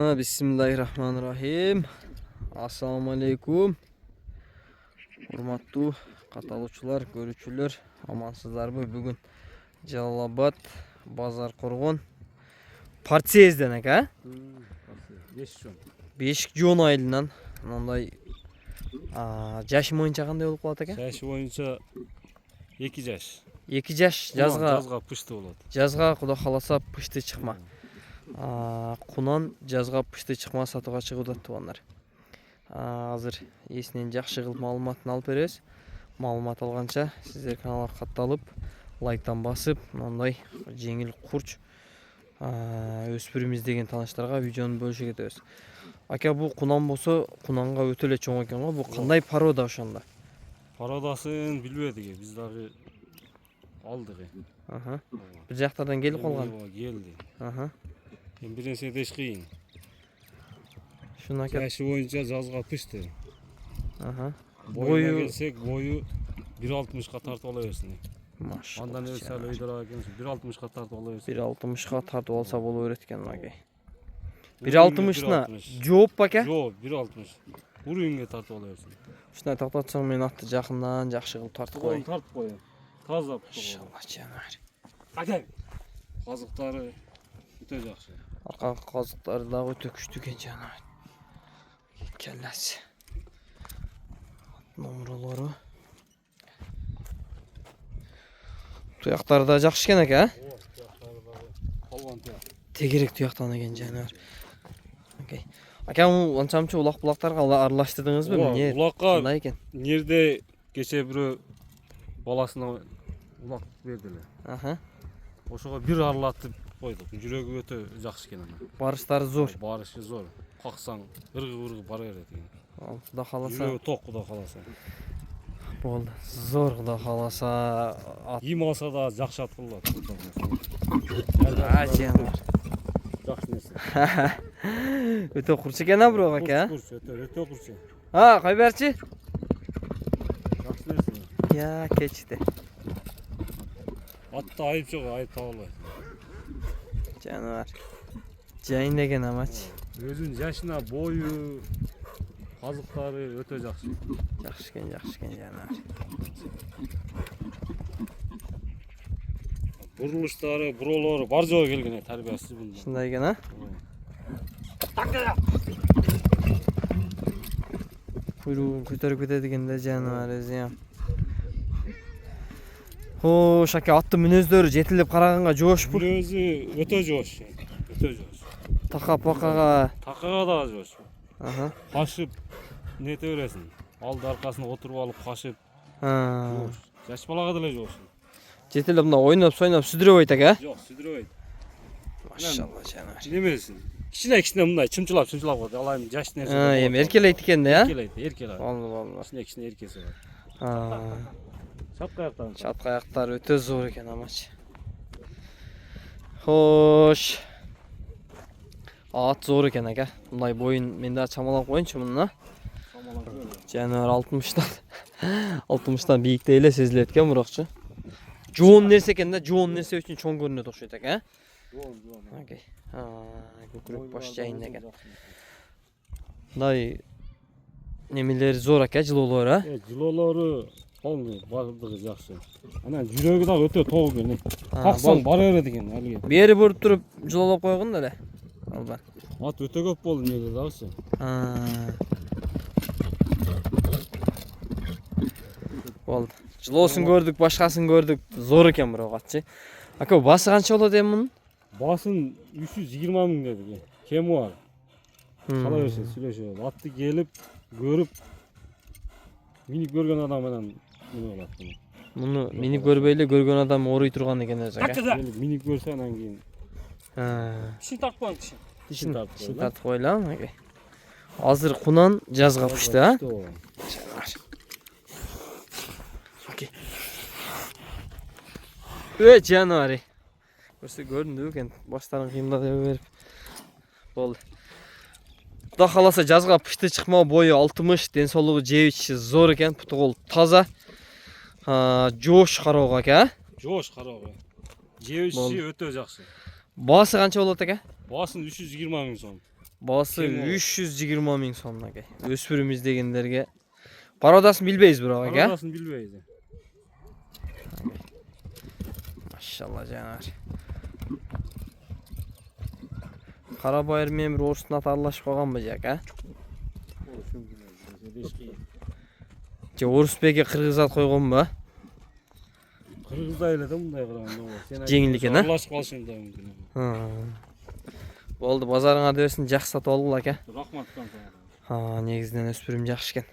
Bismillahirrahmanirrahim. Assalamu alaikum. Hurmatlı katılımcılar, görücüler, amansızlar mı? Bugün Jalalabad, Bazar Qorgon partiyezden aka. 5 жон айылынан мындай жашы боюнча кандай болуп калат экен? Жашы боюнча 2 жаш. 2 жаш жазга пышты болот. Жазга куда кааласа пышты чыкма. Кунан жазга пышты чыкма сатууга чыгууда тугандар. Азыр эсинен жакшы кылып маалыматын алып беребиз. Маалымат алганча сиздер каналга катталып, лайктан басып, мындай жеңил курч өспүрүм издеген тааныштарга видеону бөлүшүп кетебиз. Ака, бул кунан болсо, кунанга өтө эле чоң экен го. Бул кандай порода ошондо? Пародасын билбедик, биз дагы алдык. Бир жактардан келип калган. Келди. Эми бир нерсе деш кыйын. Шуну ака. Жашы боюнча жазга пышты. Бою келсек, бою 1.60га тартып ала берсин. Машалла. Андан сал өйдөрөк экен, 1.60га тартып ала берсин. 1.60га тартып алса боло берет экен ака. 1.60на жооп ака? Жок, 1.60. Уруңга тартып ала берсин. Ушундай токтотсоң мен атты жакындан жакшы кылып тартып коеюн. Тартып коеюн. Таза пышты. Машалла жанар. Ака. Казыктары өтө жакшы. Арка казыктары дагы өтө күчтүү экен жанар. Келлес. Номерлору. Туяктары да жакшы экен ака. Тегерек туяктан экен жанар. Окей. Ака, анчамчы улак-булактарга аралаштырдыңызбы? Эмне? Улакка кандай экен? Нерде кече бирөө баласына улак берди эле. Ошого бир аралатып койдук. Жүрөгү өтө жакшы экен ана. Барыштары зор. Барышы зор. Каксаң ыргы бара берет экен. Куда каласа. Жүрөгү ток, куда каласа. Болду. Зор, куда каласа. Им алса да жакшы ат кылат. Жанар. Жакшы нерсе. Өтө курч экен бирок ака. Өтө курч. Кой берчи? Жакшы нерсе. Я, кечти. Атта айып жок, айып таба албайт. Жанар. Жайын деген амач. Өзүнүн жашына бою, казыктары өтө жакшы. Жакшы экен жанар. Бурулуштары, буролору бар жого келген тарбиясыз бул. Ушундай экен, Кuyruğun көтөрүп кетет экен да жанар өзү. Хош, ака, аттын мүнөздөрү жетилип караганга жоошпу? Мүнөзү өтө жоош. Өтө жоош. Така-пакага. Такага да жоош. Кашып нете бересиң. Алды аркасына отуруп алып кашып. Жаш балага деле жоош. Жетилип мына ойноп-сойноп сүдүрөбөйт ака? Жок, сүдүрөбөйт. Машалла жанар. Немесин? Кичине мындай чымчылап коет. Алайым жаш нерсе. Эми эркелейт экен да, Эркелейт. Болду. Кичине эркеси бар. Чатка аяктары өтө зор экен амач. Хош. Ат зор экен ака. Мындай боюн мен да чамалап коеюнчу муну. Жанар 60тан бийикте эле сезилет экен бирокчу. Жоон нерсе экен да, жоон нерсе үчүн чоң көрүнөт окшойт ака. Жоон. Окей. Көкүрөк баш жайын экен. Мындай немелери зор ака, жылоолору, Жылоолору бардыгы жакшы. Анан жүрөгү дагы өтө тоо экен. Каксаң бара берет экен алыгы. Бери буруп туруп жылоолоп койгон эле. Албан. Ат өтө көп болду неге дагычы. Болду. Жылоосун көрдүк, башкасын көрдүк. Зор экен бирок атчы. Ака, басы канча болот эми мунун? Басын 320 миң дедик. Кеми бар. Кала берсе сүйлөшөбүз. Атты келип, көрүп, минип көргөн адам менен эмне болот муну? Муну минип көрбөй эле көргөн адам ооруй турган экен өзү ака. Келип минип көрсө анан кийин. Тишин тартпаң, тишин тартып койлам ака. Азыр кунан жазга пышты, Окей. Жанари. Көрсө көрүндү экен, баштарын кыймдап берип. Болду. Куда каласа жазга пышты чыкма, бою 60, ден соолугу жебичи зор экен, путу кол таза. Жоош кароого ака. Жоош кароого. Жебичи өтө жакшы. Басы канча болот ака? Басын 320 миң сом. Басы Кем ол? 320 000 сом аке. Өспүрүм издегендерге. Пародасын билбейбиз бирок аке. Арадасын билбейбиз. Машалла жанагы. Кара байыр менен бир орустун аты аралашып калганбы жак, а? Же орусбекке кыргыз ат койгонбу? Кыргызда эле да мындай кылганда. Жеңил экен, а? Аралашып калышың да мүмкүн. Болду, базарыңа берсин, жакшы сатып алгыла аке. Рахмат канка. Негизинен өспүрүм жакшы экен.